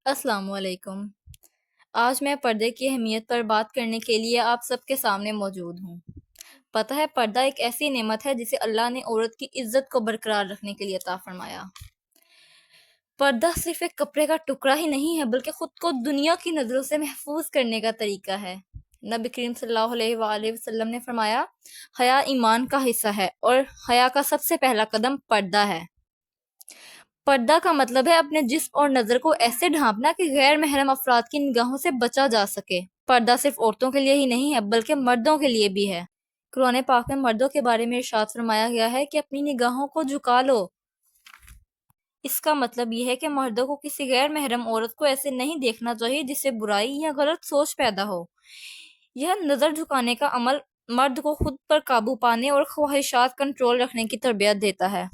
السلام علیکم۔ آج میں پردے کی اہمیت پر بات کرنے کے لیے آپ سب کے سامنے موجود ہوں۔ پتہ ہے، پردہ ایک ایسی نعمت ہے جسے اللہ نے عورت کی عزت کو برقرار رکھنے کے لیے عطا فرمایا۔ پردہ صرف ایک کپڑے کا ٹکڑا ہی نہیں ہے، بلکہ خود کو دنیا کی نظروں سے محفوظ کرنے کا طریقہ ہے۔ نبی کریم صلی اللہ علیہ وآلہ وسلم نے فرمایا، حیا ایمان کا حصہ ہے اور حیا کا سب سے پہلا قدم پردہ ہے۔ پردہ کا مطلب ہے اپنے جسم اور نظر کو ایسے ڈھانپنا کہ غیر محرم افراد کی نگاہوں سے بچا جا سکے۔ پردہ صرف عورتوں کے لیے ہی نہیں ہے بلکہ مردوں کے لیے بھی ہے۔ قرآن پاک میں مردوں کے بارے میں ارشاد فرمایا گیا ہے کہ اپنی نگاہوں کو جھکا لو۔ اس کا مطلب یہ ہے کہ مردوں کو کسی غیر محرم عورت کو ایسے نہیں دیکھنا چاہیے جس سے برائی یا غلط سوچ پیدا ہو۔ یہ نظر جھکانے کا عمل مرد کو خود پر قابو پانے اور خواہشات کنٹرول رکھنے کی تربیت دیتا ہے۔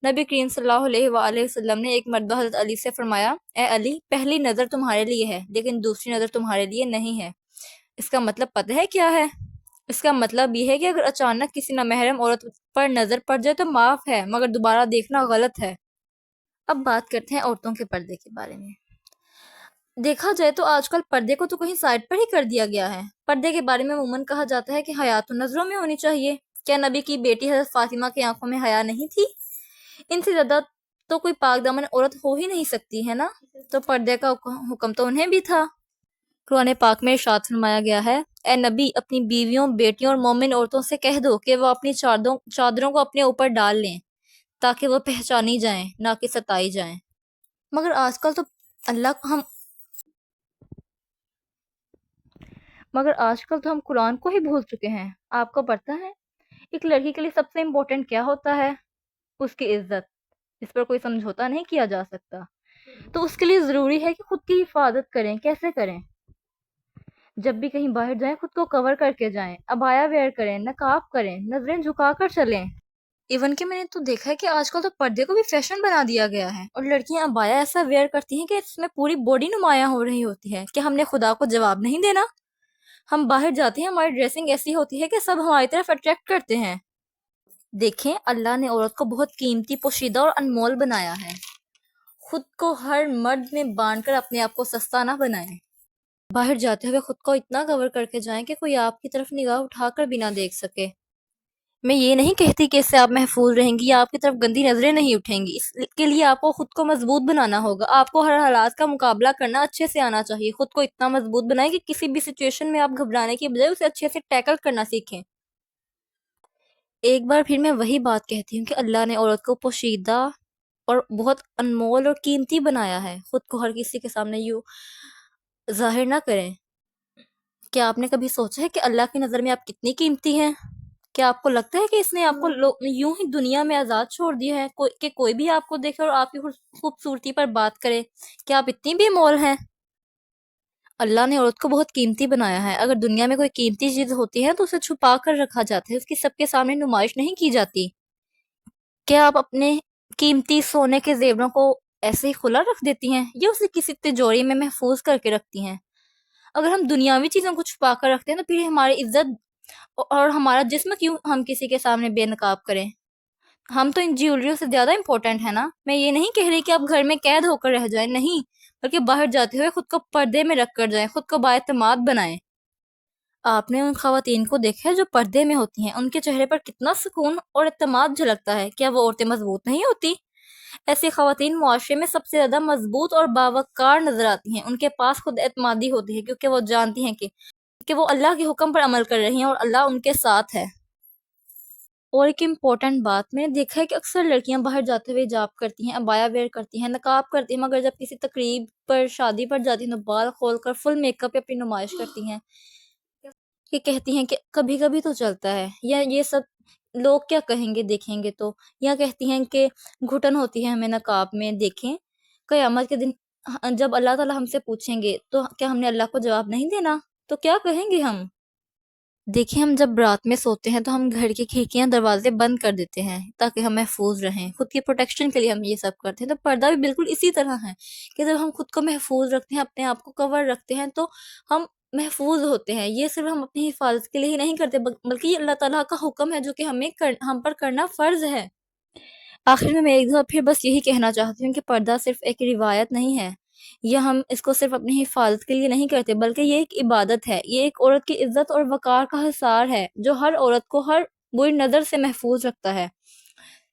نبی کریم صلی اللہ علیہ وآلہ وسلم نے ایک مرتبہ حضرت علی سے فرمایا، اے علی، پہلی نظر تمہارے لیے ہے لیکن دوسری نظر تمہارے لیے نہیں ہے۔ اس کا مطلب پتہ ہے کیا ہے؟ اس کا مطلب یہ ہے کہ اگر اچانک کسی نامحرم عورت پر نظر پڑ جائے تو معاف ہے، مگر دوبارہ دیکھنا غلط ہے۔ اب بات کرتے ہیں عورتوں کے پردے کے بارے میں۔ دیکھا جائے تو آج کل پردے کو تو کہیں سائڈ پر ہی کر دیا گیا ہے۔ پردے کے بارے میں عموماً کہا جاتا ہے کہ حیا تو نظروں میں ہونی چاہیے۔ کیا نبی کی بیٹی حضرت فاطمہ کی آنکھوں میں حیا نہیں تھی؟ ان سے زیادہ تو کوئی پاک دامن عورت ہو ہی نہیں سکتی ہے نا، تو پردے کا حکم تو انہیں بھی تھا۔ قرآن پاک میں ارشاد فرمایا گیا ہے، اے نبی، اپنی بیویوں، بیٹیوں اور مومن عورتوں سے کہہ دو کہ وہ اپنی چادروں کو اپنے اوپر ڈال لیں تاکہ وہ پہچانی جائیں نہ کہ ستائی جائیں۔ مگر آج کل تو ہم قرآن کو ہی بھول چکے ہیں۔ آپ کو پتہ ہے ایک لڑکی کے لیے سب سے امپورٹنٹ کیا ہوتا ہے؟ اس کی عزت، اس پر کوئی سمجھوتا نہیں کیا جا سکتا۔ تو اس کے لیے ضروری ہے کہ خود کی حفاظت کریں۔ کیسے کریں؟ جب بھی کہیں باہر جائیں خود کو کور کر کے جائیں، عبایا ویئر کریں، نقاب کریں، نظریں جھکا کر چلیں۔ ایون کہ میں نے تو دیکھا ہے کہ آج کل تو پردے کو بھی فیشن بنا دیا گیا ہے، اور لڑکیاں عبایا ایسا ویئر کرتی ہیں کہ اس میں پوری باڈی نمایاں ہو رہی ہوتی ہے۔ کہ ہم نے خدا کو جواب نہیں دینا؟ ہم باہر جاتے ہیں، ہماری ڈریسنگ ایسی ہوتی ہے کہ سب ہماری طرف اٹریکٹ کرتے ہیں۔ دیکھیں، اللہ نے عورت کو بہت قیمتی، پوشیدہ اور انمول بنایا ہے۔ خود کو ہر مرد میں بانٹ کر اپنے آپ کو سستا نہ بنائیں۔ باہر جاتے ہوئے خود کو اتنا کور کر کے جائیں کہ کوئی آپ کی طرف نگاہ اٹھا کر بھی نہ دیکھ سکے۔ میں یہ نہیں کہتی کہ اس سے آپ محفوظ رہیں گی یا آپ کی طرف گندی نظریں نہیں اٹھیں گی۔ اس کے لیے آپ کو خود کو مضبوط بنانا ہوگا۔ آپ کو ہر حالات کا مقابلہ کرنا اچھے سے آنا چاہیے۔ خود کو اتنا مضبوط بنائیں کہ کسی بھی سچویشن میں آپ گھبرانے کی بجائے اسے اچھے سے ٹیکل کرنا سیکھیں۔ ایک بار پھر میں وہی بات کہتی ہوں کہ اللہ نے عورت کو پوشیدہ اور بہت انمول اور قیمتی بنایا ہے۔ خود کو ہر کسی کے سامنے یوں ظاہر نہ کریں۔ کیا آپ نے کبھی سوچا ہے کہ اللہ کی نظر میں آپ کتنی قیمتی ہیں؟ کیا آپ کو لگتا ہے کہ اس نے آپ کو یوں ہی دنیا میں آزاد چھوڑ دیا ہے کہ کوئی بھی آپ کو دیکھے اور آپ کی خوبصورتی پر بات کرے؟ کیا آپ اتنی بے مول ہیں؟ اللہ نے عورت کو بہت قیمتی بنایا ہے۔ اگر دنیا میں کوئی قیمتی چیز ہوتی ہے تو اسے چھپا کر رکھا جاتا ہے، اس کی سب کے سامنے نمائش نہیں کی جاتی۔ کیا آپ اپنے قیمتی سونے کے زیوروں کو ایسے ہی کھلا رکھ دیتی ہیں یا اسے کسی تجوری میں محفوظ کر کے رکھتی ہیں؟ اگر ہم دنیاوی چیزوں کو چھپا کر رکھتے ہیں تو پھر ہماری عزت اور ہمارا جسم کیوں ہم کسی کے سامنے بے نقاب کریں؟ ہم تو ان جیولریوں سے زیادہ امپورٹنٹ ہے نا۔ میں یہ نہیں کہہ رہی کہ آپ گھر میں قید ہو کر رہ جائیں، نہیں، بلکہ باہر جاتے ہوئے خود کو پردے میں رکھ کر جائیں، خود کو بااعتماد بنائیں۔ آپ نے ان خواتین کو دیکھا ہے جو پردے میں ہوتی ہیں؟ ان کے چہرے پر کتنا سکون اور اعتماد جھلکتا ہے۔ کیا وہ عورتیں مضبوط نہیں ہوتی؟ ایسی خواتین معاشرے میں سب سے زیادہ مضبوط اور باوقار نظر آتی ہیں۔ ان کے پاس خود اعتمادی ہوتی ہے کیونکہ وہ جانتی ہیں کہ وہ اللہ کے حکم پر عمل کر رہی ہیں اور اللہ ان کے ساتھ ہے۔ اور ایک امپورٹنٹ بات، میں نے دیکھا ہے کہ اکثر لڑکیاں باہر جاتے ہوئے حجاب کرتی ہیں، عبایا ویئر کرتی ہیں، نقاب کرتی ہیں، مگر جب کسی تقریب پر، شادی پر جاتی ہیں تو بال کھول کر فل میک اپ پہ اپنی نمائش کرتی ہیں۔ کہ کہتی ہیں کہ کبھی کبھی تو چلتا ہے، یا یہ سب لوگ کیا کہیں گے دیکھیں گے تو، یا کہتی ہیں کہ گھٹن ہوتی ہے ہمیں نقاب میں۔ دیکھیں، قیامت کے دن جب اللہ تعالیٰ ہم سے پوچھیں گے تو کیا ہم نے اللہ کو جواب نہیں دینا؟ تو کیا کہیں گے ہم؟ دیکھیں، ہم جب رات میں سوتے ہیں تو ہم گھر کی کھڑکیاں دروازے بند کر دیتے ہیں تاکہ ہم محفوظ رہیں، خود کی پروٹیکشن کے لیے ہم یہ سب کرتے ہیں۔ تو پردہ بھی بالکل اسی طرح ہے کہ جب ہم خود کو محفوظ رکھتے ہیں، اپنے آپ کو کور رکھتے ہیں تو ہم محفوظ ہوتے ہیں۔ یہ صرف ہم اپنی حفاظت کے لیے ہی نہیں کرتے بلکہ یہ اللہ تعالیٰ کا حکم ہے جو کہ ہم پر کرنا فرض ہے۔ آخر میں ایک دفعہ پھر بس یہی کہنا چاہتی ہوں کہ پردہ صرف ایک روایت نہیں ہے، یا ہم اس کو صرف اپنی حفاظت کے لیے نہیں کرتے، بلکہ یہ ایک عبادت ہے، یہ ایک عورت کی عزت اور وقار کا حصار ہے جو ہر عورت کو ہر بری نظر سے محفوظ رکھتا ہے۔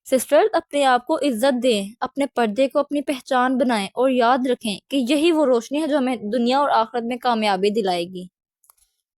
سسٹر، اپنے آپ کو عزت دیں، اپنے پردے کو اپنی پہچان بنائیں، اور یاد رکھیں کہ یہی وہ روشنی ہے جو ہمیں دنیا اور آخرت میں کامیابی دلائے گی۔